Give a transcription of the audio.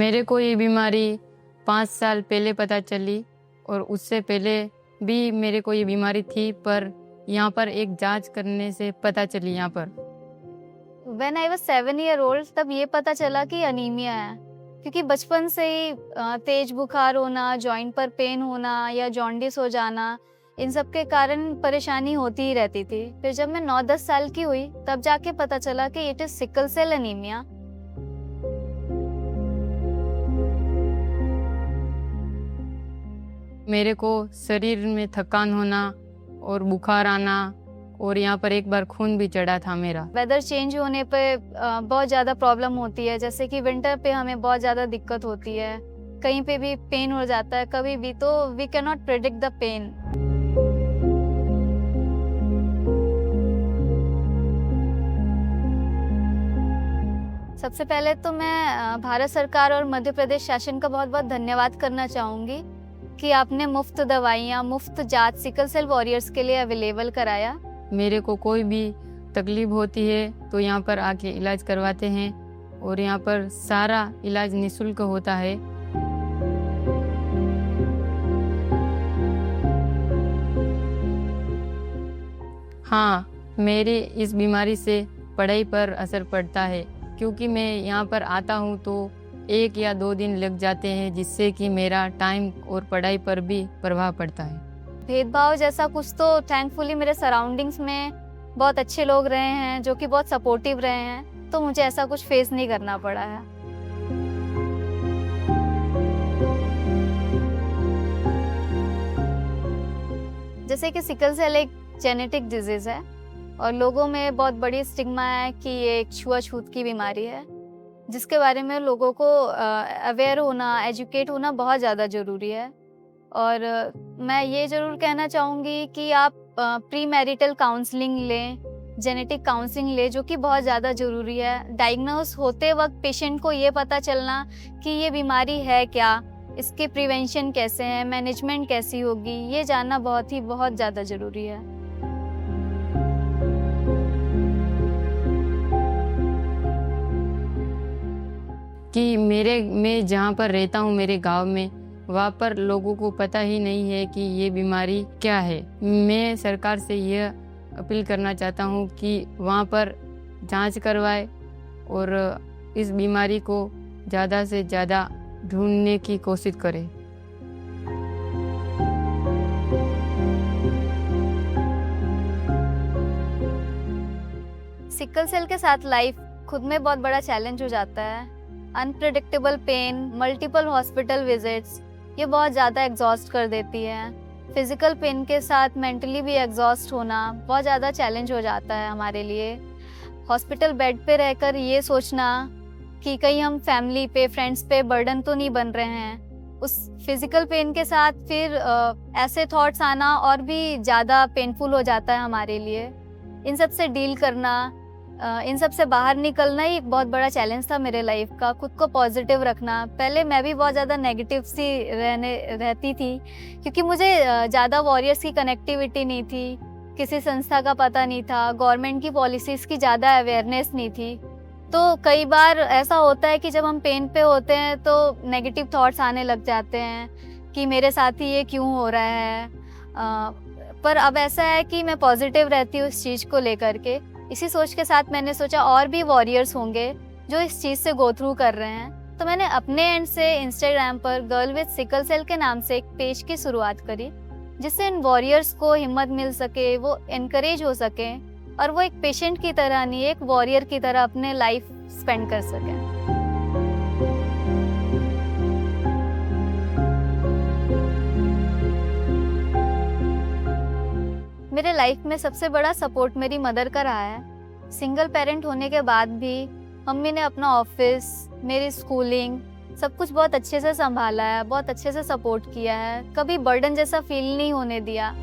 मेरे को ये बीमारी 5 साल पहले पता चली और उससे पहले भी मेरे को ये बीमारी थी, पर यहाँ पर एक जांच करने से पता चली यहाँ पर। When I was 7 year old तब ये पता चला कि अनीमिया है, क्योंकि बचपन से ही तेज बुखार होना, जॉइंट पर पेन होना या जॉन्डिस हो जाना, इन सब के कारण परेशानी होती ही रहती थी। फिर जब मैं 9-10 साल की हुई तब जाके पता चला कि it is sickle cell anaemia. मेरे को शरीर में थकान होना और बुखार आना, और यहाँ पर एक बार खून भी चढ़ा था मेरा। वेदर चेंज होने पे बहुत ज़्यादा प्रॉब्लम होती है, जैसे कि विंटर पे हमें बहुत ज़्यादा दिक्कत होती है, कहीं पे भी पेन हो जाता है कभी भी, तो we can not predict the pain. सबसे पहले तो मैं भारत सरकार और मध्य प्रदेश शासन का बहुत बहुत धन्यवाद करना चाहूँगी कि आपने मुफ्त दवाइयाँ, मुफ्त जांच सिकल सेल वॉरियर्स के लिए अवेलेबल कराया। मेरे को कोई भी तकलीफ होती है तो यहाँ पर आके इलाज करवाते हैं, और यहाँ पर सारा इलाज निःशुल्क होता है। हाँ, मेरी इस बीमारी से पढ़ाई पर असर पड़ता है, क्योंकि मैं यहाँ पर आता हूँ तो 1 या 2 दिन लग जाते हैं, जिससे कि मेरा टाइम और पढ़ाई पर भी प्रभाव पड़ता है। भेदभाव जैसा कुछ तो थैंकफुली मेरे सराउंडिंग्स में बहुत अच्छे लोग रहे हैं जो कि बहुत सपोर्टिव रहे हैं, तो मुझे ऐसा कुछ फेस नहीं करना पड़ा है। जैसे कि सिकल सेल एक जेनेटिक डिजीज है और लोगों में बहुत बड़ी स्टिग्मा है कि ये एक छुआछूत की बीमारी है, जिसके बारे में लोगों को अवेयर होना, एजुकेट होना बहुत ज़्यादा ज़रूरी है। और मैं ये ज़रूर कहना चाहूँगी कि आप प्री मैरिटल काउंसलिंग लें, जेनेटिक काउंसलिंग लें, जो कि बहुत ज़्यादा ज़रूरी है। डायग्नोस होते वक्त पेशेंट को ये पता चलना कि ये बीमारी है क्या, इसके प्रिवेंशन कैसे हैं, मैनेजमेंट कैसी होगी, ये जानना बहुत ज़्यादा ज़रूरी है। कि मैं जहाँ पर रहता हूँ, मेरे गांव में, वहाँ पर लोगों को पता ही नहीं है कि ये बीमारी क्या है। मैं सरकार से यह अपील करना चाहता हूँ कि वहाँ पर जांच करवाए और इस बीमारी को ज़्यादा से ज़्यादा ढूंढने की कोशिश करें। सिकल सेल के साथ लाइफ खुद में बहुत बड़ा चैलेंज हो जाता है। Unpredictable pain, multiple hospital visits, ये बहुत ज़्यादा एग्जॉस्ट कर देती है। फिजिकल पेन के साथ मेंटली भी एग्जॉस्ट होना बहुत ज़्यादा चैलेंज हो जाता है हमारे लिए। हॉस्पिटल बेड पे रहकर ये सोचना कि कहीं हम फैमिली पे, फ्रेंड्स पे बर्डन तो नहीं बन रहे हैं। उस फिजिकल पेन के साथ फिर ऐसे थॉट्स आना और भी ज़्यादा पेनफुल हो जाता है हमारे लिए। इन सब से डील करना, इन सब से बाहर निकलना ही एक बहुत बड़ा चैलेंज था मेरे लाइफ का। खुद को पॉजिटिव रखना। पहले मैं भी बहुत ज़्यादा नेगेटिव सी रहती थी, क्योंकि मुझे ज़्यादा वॉरियर्स की कनेक्टिविटी नहीं थी, किसी संस्था का पता नहीं था, गवर्नमेंट की पॉलिसीज़ की ज़्यादा अवेयरनेस नहीं थी। तो कई बार ऐसा होता है कि जब हम पेन पे होते हैं तो नेगेटिव थॉट्स आने लग जाते हैं कि मेरे साथ ही ये क्यों हो रहा है। पर अब ऐसा है कि मैं पॉजिटिव रहती हूँ इस चीज़ को लेकर के। इसी सोच के साथ मैंने सोचा और भी वॉरियर्स होंगे जो इस चीज़ से गो थ्रू कर रहे हैं, तो मैंने अपने एंड से इंस्टाग्राम पर गर्ल विद सिकल सेल के नाम से एक पेज की शुरुआत करी, जिससे इन वॉरियर्स को हिम्मत मिल सके, वो एनकरेज हो सके और वो एक पेशेंट की तरह नहीं, एक वॉरियर की तरह अपने लाइफ स्पेंड कर सकें। मेरे लाइफ में सबसे बड़ा सपोर्ट मेरी मदर का रहा है। सिंगल पेरेंट होने के बाद भी मम्मी ने अपना ऑफिस, मेरी स्कूलिंग, सब कुछ बहुत अच्छे से संभाला है, बहुत अच्छे से सपोर्ट किया है, कभी बर्डन जैसा फील नहीं होने दिया।